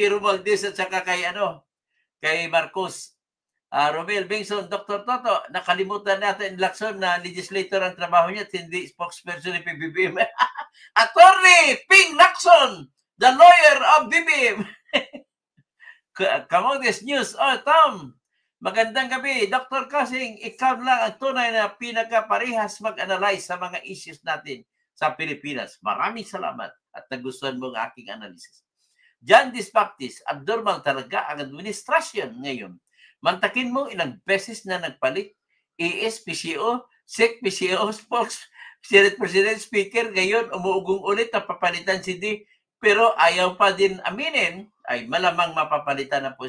Romualdez at saka kay Marcos. Romel Bengson, Dr. Toto, nakalimutan natin Lacson na legislator ang trabaho niya at hindi spokesperson ni PBBM. Attorney Ping Lacson, the lawyer of BBM. Kamotes News. Tom, magandang gabi. Dr. Kasing, ikaw lang ang tunay na pinakaparehas mag-analyze sa mga issues natin sa Pilipinas. Maraming salamat at nagustuhan mo ang aking analysis. Jan Baptist, abnormal talaga ang administrasyon ngayon. Mantakin mo ilang beses na nagpalit, ES, PCO, SEC, PCO, Spokes, Senate President, Speaker, ngayon umuugong ulit na papalitan si D. Pero ayaw pa din aminin, ay malamang mapapalitan na po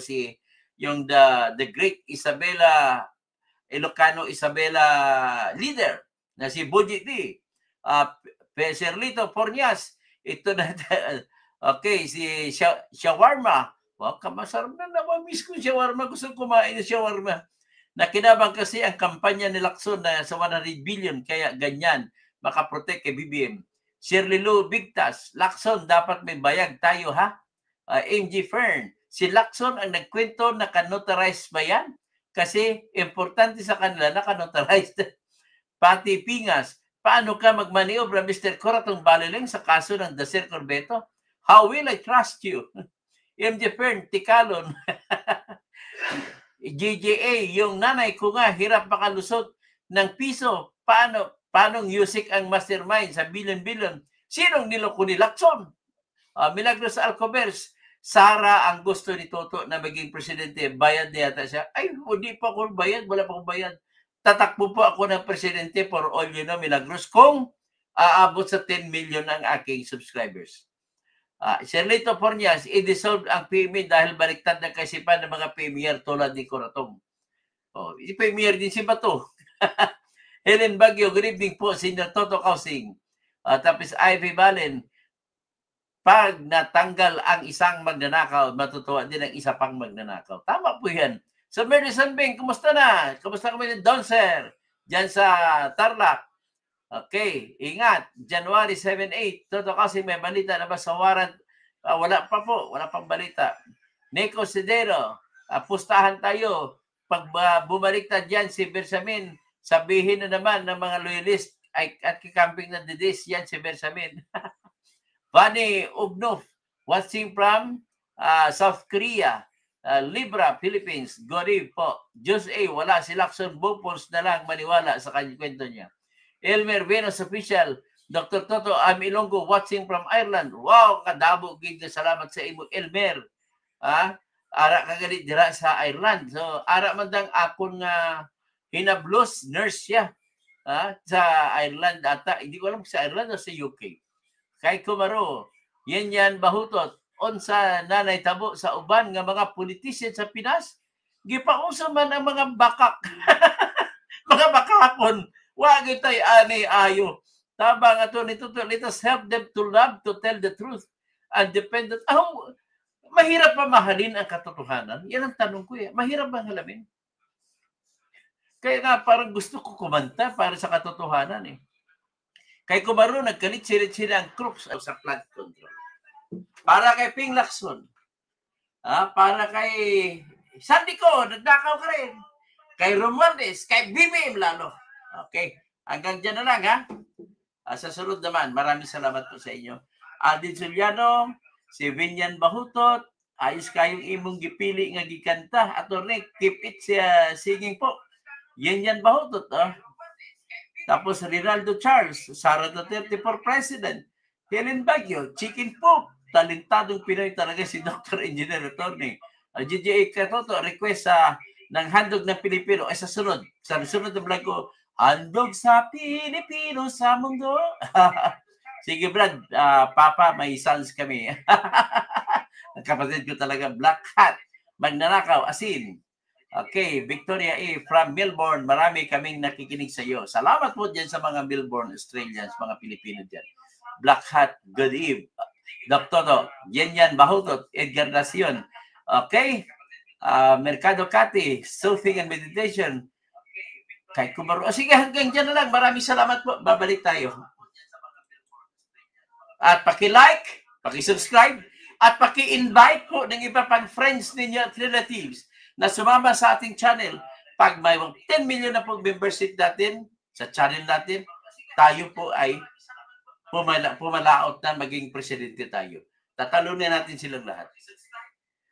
yung the great Ilocano Isabela leader na si Budget D. Sir Lito Pornias, ito na, okay, si Shawarma. Wow, kamasarap na namamiss ko shawarma. Gusto kumain ng shawarma. Nakinabang kasi ang kampanya ni Lacson na sa 100 billion, kaya ganyan, makaprotect kay BBM. Shirley Lou Bigtas, Lacson, dapat may bayag tayo ha? MG Fern, si Lacson ang nagkwento na kanotarize ba yan? Kasi importante sa kanila na kanotarize. Pati Pingas, paano ka magmaniobra, Mr. Coratong Baliling, sa kaso ng Dacer Corbeto? How will I trust you? MJ Fern, Tikalon. GJA, yung nanay ko nga, hirap makalusot ng piso. Paanong music ang mastermind sa billion-billion? Sinong niloko ni Lacson? Milagros Alcobers, Sara ang gusto ni Toto na maging presidente. Bayad na yata siya. Ay, hindi pa ako bayad. Wala pa akong bayad. Tatakbo po ako ng presidente for all you know, Milagros, kung aabot sa 10 million ang aking subscribers. Sir Lito Pornias, i-dissolve ang PMA dahil baliktad ng kaisipan ng mga premier tulad ni Coratong. Premier din si Bato. Helen Baguio, good evening po, Senior Toto Kausing. Tapos Ivy Balin, pag natanggal ang isang magnanakaw, matutuwa din ang isa pang magnanakaw. Tama po yan. So, Mary Sanbing, kumusta na? Kumusta kami ni Don Sir? Diyan sa Tarlac. Okay, ingat. January 7-8. Toto kasi may balita na ba sa warrant? Wala pa po. Wala pang balita. Nico Sidero, pustahan tayo. Pag bumalik na dyan si Bersamin, sabihin na naman ng mga loyalist at kikamping na didis yan si Bersamin. Vani Ugnov, watching from South Korea, Libra, Philippines. Good eve po. Diyos wala si Lacson Bopons na lang maniwala sa kanyang kwento niya. Elmer Venus Official, Dr. Toto Amilongo, watching from Ireland. Wow, kadabo gid, salamat sa imo Elmer. Ara kagalit dira sa Ireland. So ara man dang akon nga hinablos nurse siya sa Ireland ata. Hindi ko alam sa Ireland o sa UK. Kay Kumaro, yan bahutot on sa nanay tabo sa uban nga mga politician sa Pinas. Gipauso man ang mga bakak. Mga bakakon. Wa gyud tay ani ayo. Tabang ato nito, let us help them to love, to tell the truth. And dependent. Mahirap ba mahalin ang katotohanan? Yan ang tanong ko eh. Mahirap ba halamin? Kaya nga parang gusto ko kumanta para sa katotohanan eh. Kay Kumaro, nagkalit sila ang crooks sa flood control. Para kay Ping Lacson. Para kay Sandico, nagdakaw ka rin. Kay Romualdez, kay BBM lalo. Okay. Hanggang dyan na lang ha. Sa sunod naman, maraming salamat po sa inyo. Aldin Suliano, si Vinyan Bahutot, ayos kayong imong gipili nga gikanta. Attorney, keep it singing po. Yan Bahutot. Tapos Rinaldo Charles, Sara Duterte for President. Helen Baguio, Chicken Poop. Talentadong Pinoy talaga si Dr. Engineer Attorney. GGA Katoto, request ng handog ng Pilipino. Ay sa sunod na vlog ko, handog sa Pilipino sa mundo. Sige Brad, Papa, may sons kami. Ang kapatid ko talaga, Black Hat, magnanakaw, asin. Okay, Victoria from Melbourne, marami kaming nakikinig sa iyo. Salamat po dyan sa mga Melbourne Australians, mga Pilipino dyan. Black Hat, good eve. Dr. Yan Bahutot, Edgar Nacion. Okay, Mercado Cati, Soothing and Meditation. Kay Kumaro. Sige, hanggang dyan na lang. Maraming salamat po. Babalik tayo. At paki-like, paki-subscribe, at paki-invite po ng iba pang friends ninyo at relatives na sumama sa ating channel. Pag may 10 million na po membership natin sa channel natin, tayo po ay pumalaot na maging presidente tayo. Tatalunin natin silang lahat.